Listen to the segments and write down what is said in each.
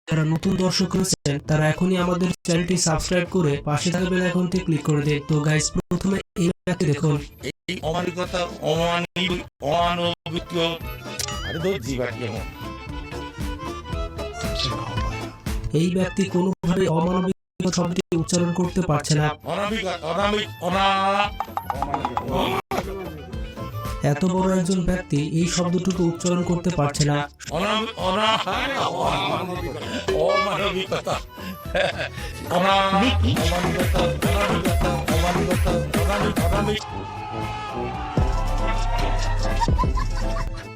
যারা নতুন দর্শক রয়েছেন তারা এখনই আমাদের চ্যানেলটি সাবস্ক্রাইব করে পাশে থাকা বেল আইকনটি ক্লিক করে দিন। তো গাইস, প্রথমে এই ব্যাপারটি দেখুন। এই অমানবিকতা অমানবিক আরে তো জীবাটি কেমন এই ব্যক্তি কোনোভাবে অমানবিক শব্দটি উচ্চারণ করতে পারছে না। এত বড় একজন ব্যক্তি এই শব্দটুকু উচ্চারণ করতে পারছে না।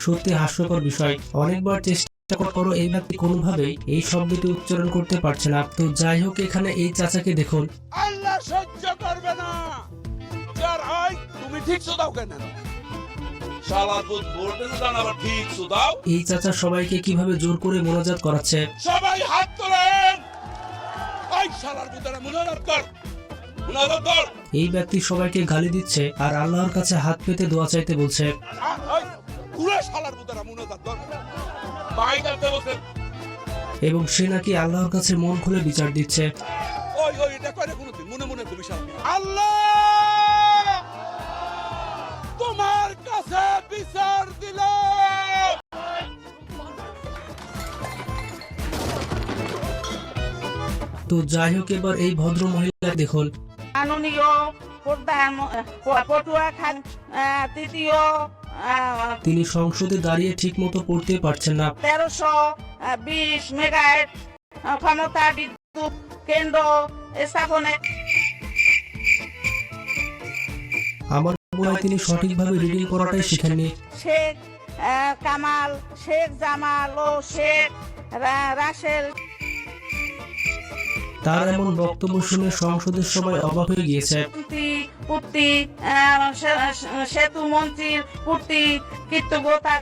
সত্যি হাস্যকর বিষয়। অনেকবার চেষ্টা করো এই ব্যক্তি কোনোভাবেই এই শব্দটি উচ্চারণ করতে পারছে না। তো যাই হোক, এখানে এই চাচাকে দেখুন। আল্লাহ সহ্য করবে না। যার হয় তুমি ঠিক দাও কেন? এই চাচা সবাইকে কিভাবে জোর করে মোনাজাত করাচ্ছে। সবাই হাত তোলেন। এই শালার বুদারা মোনাজাত কর, মোনাজাত কর। এই ব্যক্তি সবাইকে গালি দিচ্ছে আর আল্লাহর কাছে হাত পেতে দোয়া চাইতে বলছে। পুরো শালার বুদারা মোনাজাত কর। ভাই করতে বসে। এবং সে নাকি আল্লাহর কাছে মন খুলে বিচার দিচ্ছে। ওই এটা কইরে কোনদিন মনে মনে কবি শালা। আল্লাহ তোমার কাছে বিচার দিল। তো যাই হোক, এবার এই ভদ্র মহিলা দেখুন। মাননীয় পটুয়াখালী তৃতীয় তিনি সংসদে দাঁড়িয়ে ঠিক মতো পড়তে পারছেন না। 1320 মেগাওয়াট ক্ষমতা বিদ্যুৎ কেন্দ্র স্থাপনে। আমার মনে হয় তিনি সঠিকভাবে রিডিং করাটাই শিখেননি। শেখ কামাল, শেখ জামাল ও শেখ রাসেল। তার এমন বক্তব্য শুনে সংসদের সবাই অবাক হয়ে গিয়েছে। সেতু মন্ত্রীর পুত্রী কৃতজ্ঞতা।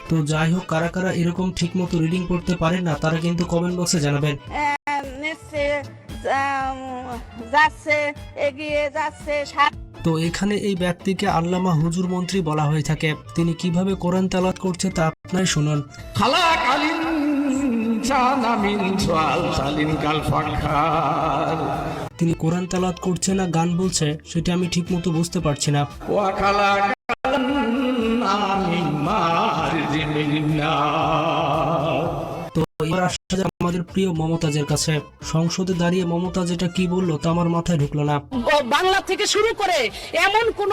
তো যাই হোক, কারা কারা এরকম ঠিক মতো রিডিং করতে পারেন না তারা কিন্তু কমেন্ট বক্সে জানাবেন। যাচ্ছে, এগিয়ে যাচ্ছে। তো এখানে এই ব্যক্তিকে আল্লামা হুজুর মন্ত্রী বলা হয়ে থাকে। তিনি কিভাবে কোরআন তেলাওয়াত করছে তা আপনারাই শুনুন। তিনি কোরআন তেলাওয়াত করছে না গান বলছে সেটা আমি ঠিক মতো বুঝতে পারছি না। তো এবার আসা যাক আমাদের প্রিয় মমতাজের কাছে। সংসদে দাঁড়িয়ে মমতাজ এটা কি বললো তা আমার মাথায় ঢুকলো না। বাংলা থেকে শুরু করে এমন কোন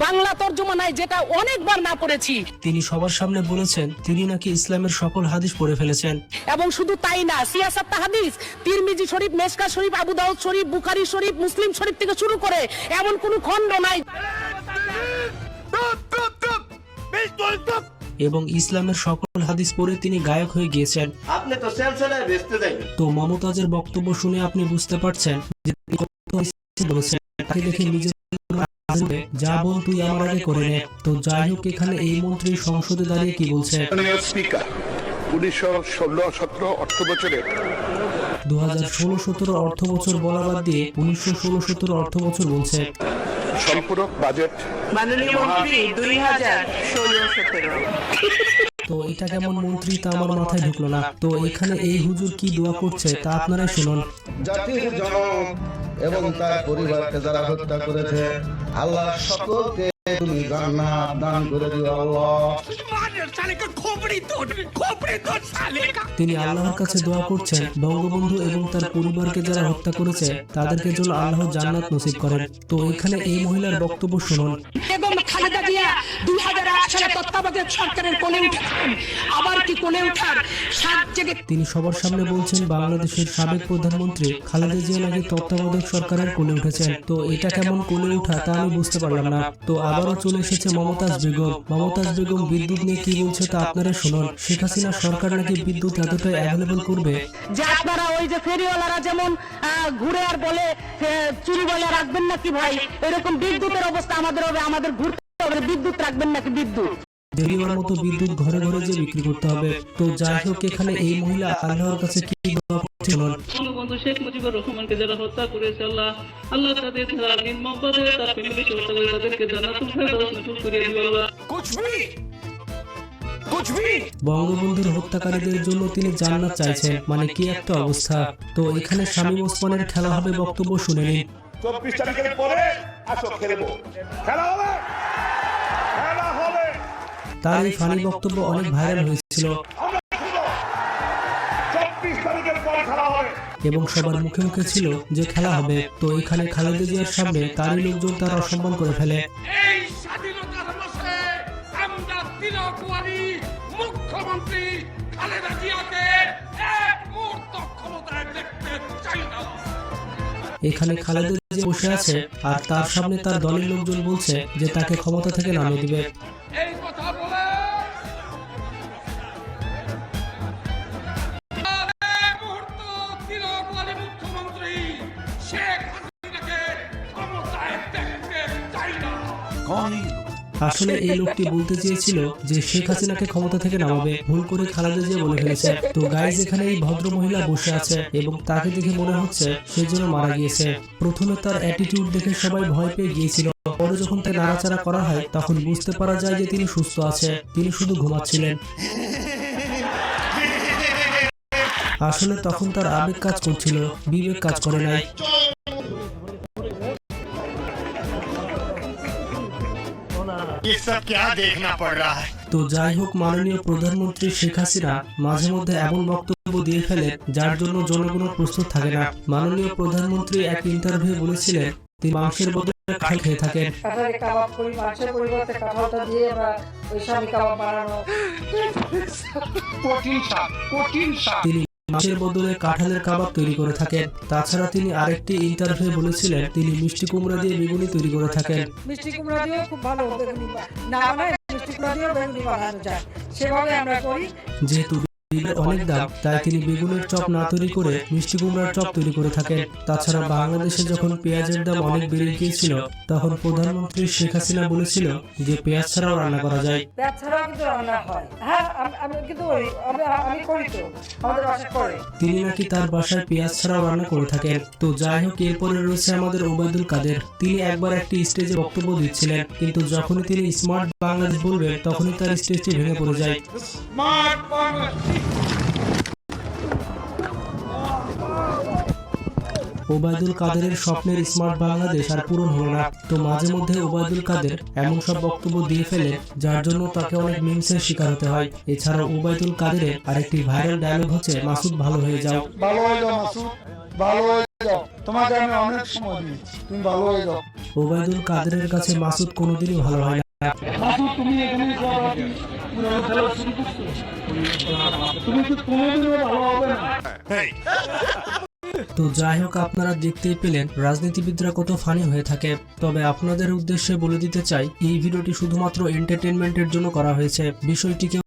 বাংলা তর্জমা নাই যেটা অনেকবার না পড়েছি। তিনি সবার সামনে বলেছেন তিনি নাকি ইসলামের সকল হাদিস পড়ে ফেলেছেন। এবং শুধু তাই না, সিয়াসাত হাদিস, তিরমিজি শরীফ, মেশকা শরীফ, আবু দাউদ শরীফ, বুখারী শরীফ, মুসলিম শরীফ থেকে শুরু করে এমন কোন খণ্ড নাই। এবং ইসলামের সকল হাদিস পড়ে তিনি গায়ক হয়ে গিয়েছেন। আপনি তো সেলসেলায় বেচতে যাবেন। তো মমতাজের বক্তব্য শুনে আপনি বুঝতে পারছেন যে তিনি কত বলেছেন। তাকে দেখে নিজের যা বল তুই আমার আগে করে নে। তো যাই হোক, এখানে এই মন্ত্রী সংসদে দাঁড়িয়ে কি বলছে। স্পিকার 2016-17 অর্থ বছরে 2016-17 অর্থ বছর বলা বাদ দিয়ে 1916-17 অর্থ বছর বলছে। সম্পূরক বাজেট মাননীয় মন্ত্রী 2016-17। তো এটা কেমন মন্ত্রী তা আমার মাথায় ঢুকলো না। তো এখানে এই হুজুর কি দোয়া করছে তা আপনারাই শুনুন। জাতির জনক এবং তার পরিবারকে যারা হত্যা করেছে, আল্লাহ সকলকে তুমি জান্নাত দান করে দিও আল্লাহ। তিনি আল্লাহর কাছে দোয়া করছেন বঙ্গবন্ধু এবং তার পরিবারকে যারা হত্যা করেছে তাদেরকে যেন আল্লাহ জান্নাত নসিব করেন। তো এখানে এই মহিলার বক্তব্য শুনুন। বেগম খালেদা জিয়া 2008 সালে তত্ত্বাবধায়ক সরকারের কোলে উঠেছেন। আবার কি কোলে উঠার সাত জেগে তিনি সবার সামনে বলছেন বাংলাদেশের সাবেক প্রধানমন্ত্রী খালেদা জিয়া নাকি তত্ত্বাবধায়ক সরকারের কোলে উঠেছেন। তো এটা কেমন কোলে উঠা তা আমি বুঝতে পারলাম না। তো আবারও চলে এসেছে মমতাজ বেগম। মমতাজ বেগম বিদ্যুৎ নিয়ে কি বলছে তা আপনারা শুনুন। শেখ হাসিনা সরকার নাকি বিদ্যুৎ এতটাই অ্যাভেলেবল করবে যে আপনারা ওই যে ফেরিওয়ালারা যেমন ঘুরে আর বলে চুরি বলে রাখবেন নাকি ভাই, এরকম বিদ্যুতের অবস্থা আমাদের হবে। আমাদের ঘুরতে হবে, বিদ্যুৎ রাখবেন নাকি বিদ্যুৎ। দেরিওয়ার মতো বিদ্যুৎ ঘরে ঘরে যে বিক্রি করতে হবে। তো যাই হোক, এখানে এই মহিলা আল্লাহর কাছে কি দোয়া করছে শুনুন। বঙ্গবন্ধু শেখ মুজিবুর রহমানকে যারা হত্যা করেছে, আল্লাহ তাদের নির্মমভাবে তার ফ্যামিলিকে হত্যা করে তাদেরকে জান্নাতুল ফেরদৌস নসিব করিয়ে দিও আল্লাহ। বঙ্গবন্ধুর হত্যাকারীদের জন্য তিনি জান্নাত চাইছেন, মানে কি একটা অবস্থা। তো এখানে শামীম ওসমানের খেলা হবে বক্তব্য শুনে নিন। 24 তারিখের পরে আসো খেলবো, খেলা হবে, খেলা হবে। তার এই ফানি বক্তব্য অনেক ভাইরাল হয়েছিল 24 তারিখের পর খেলা হবে। এবং সবার মুখে মুখে ছিল যে খেলা হবে। তো এখানে খালেদা জিয়ার সামনে তারই লোকজন তার অসম্মান করে ফেলে। এই স্বাধীনতার মাসে আমরা তিলকওয়ালী মুখ্যমন্ত্রী খালেদা জিয়াকে এক মুহূর্ত ক্ষমতায় দেখতে চাই না। এখানে খালেদা জিয়া বসে আছে আর তার সামনে তার দলের লোকজন বলছে যে তাকে ক্ষমতা থেকে নামিয়ে দিবে। এই কথা বলে এক মুহূর্ত তিলকওয়ালী মুখ্যমন্ত্রী শেখ হাসিনাকে ক্ষমতায় দেখতে চাই না। আসলে এই লোকটি বলতে চেয়েছিল যে শেখ হাসিনাকে ক্ষমতা থেকে নামাবে, ভুল করে খালেদা জিয়া বলে ফেলেছে। তো গাইজ, এখানে এই ভদ্র মহিলা বসে আছে এবং তাকে দেখে মনে হচ্ছে সে যেন মারা গিয়েছে। প্রথমে তার অ্যাটিটিউড দেখে সবাই ভয় পেয়ে গিয়েছিল, পরে যখন তাকে নাড়াচাড়া করা হয় তখন বুঝতে পারা যায় যে তিনি সুস্থ আছে, তিনি শুধু ঘুমাচ্ছিলেন। আসলে তখন তার আবেগ কাজ করছিল, বিবেক কাজ করে নাই। তো যাই হোক, মাননীয় প্রধানমন্ত্রী শেখ হাসিনা মাঝে মধ্যে এমন বক্তব্য দিয়ে ফেলে যার জন্য জনগণ প্রস্তুত থাকে না। মাননীয় প্রধানমন্ত্রী এক ইন্টারভিউ বলেছিলেন তিনি মাংসের বদলে কাঁঠাল খেয়ে থাকেন। তিনি মাংসের বদলে কাঁঠালের কাবাব তৈরি করে থাকেন। তাছাড়া তিনি আরেকটি ইন্টারভিউ বলেছিলেন তিনি মিষ্টি কুমড়া দিয়ে বেগুনি তৈরি করে থাকেন। মিষ্টি কুমড়া দিয়ে খুব ভালো বেগুনি না বানায়, মিষ্টি কুমড়া দিয়ে বেগুনি বানানো যায়, সেভাবে আমরা করি। যেহেতু বেগুনের অনেক দাম, তাই তিনি বেগুনের চপ না তৈরি করে মিষ্টি কুমড়ার চপ তৈরি করে থাকেন। তাছাড়া বাংলাদেশে যখন পেঁয়াজের দাম অনেক বেড়ে গিয়েছিল তখন প্রধানমন্ত্রী শেখ হাসিনা বলেছিল যে পেঁয়াজ ছাড়াও রান্না করা যায়। পেঁয়াজ ছাড়াও কিন্তু রান্না হয়, হ্যাঁ আমি কিন্তু আমি করি, তো আমাদের বাসায় করে। তিনি নাকি তার বাসায় পেঁয়াজ ছাড়াও রান্না করে থাকেন। তো যাই হোক, এরপরে রয়েছে আমাদের ওবায়দুল কাদের। তিনি একবার একটি স্টেজে বক্তব্য দিচ্ছিলেন, কিন্তু যখনই তিনি স্মার্ট বাংলাদেশ বলবেন তখনই তার স্টেজটি ভেঙে পড়ে যায়। স্মার্ট বাংলাদেশ। ওবায়দুল কাদেরের স্বপ্নের স্মার্ট বাংলাদেশ আর পূরণ হলো না। তো মাঝে মধ্যে ওবায়দুল কাদের এমন সব বক্তব্য দিয়ে ফেলে যার জন্য তাকে অনেক মিমসের শিকার হতে হয়। এছাড়াও ওবায়দুল কাদেরের আরেকটি ভাইরাল ডায়লগ হচ্ছে মাসুদ ভালো হয়ে যাও। ভালো হয়ে যাও মাসুদ, ভালো হয়ে যাও, তোমাকে আমি অনেক সময় দিয়েছি, তুমি ভালো হয়ে যাও। ওবায়দুল কাদেরের কাছে মাসুদ কোনোদিনই ভালো হয় না। মাসুদ, তুমি এখানে খেলা শুরু করছো, তুমি তো কোনোদিনও ভালো হবে না। তো যাই হোক, আপনারা দেখতেই পেলেন রাজনীতিবিদরা কত ফানি হয়ে থাকে। তবে আপনাদের উদ্দেশ্যে বলে দিতে চাই এই ভিডিওটি শুধুমাত্র এন্টারটেনমেন্টের জন্য করা হয়েছে, বিষয়টিকে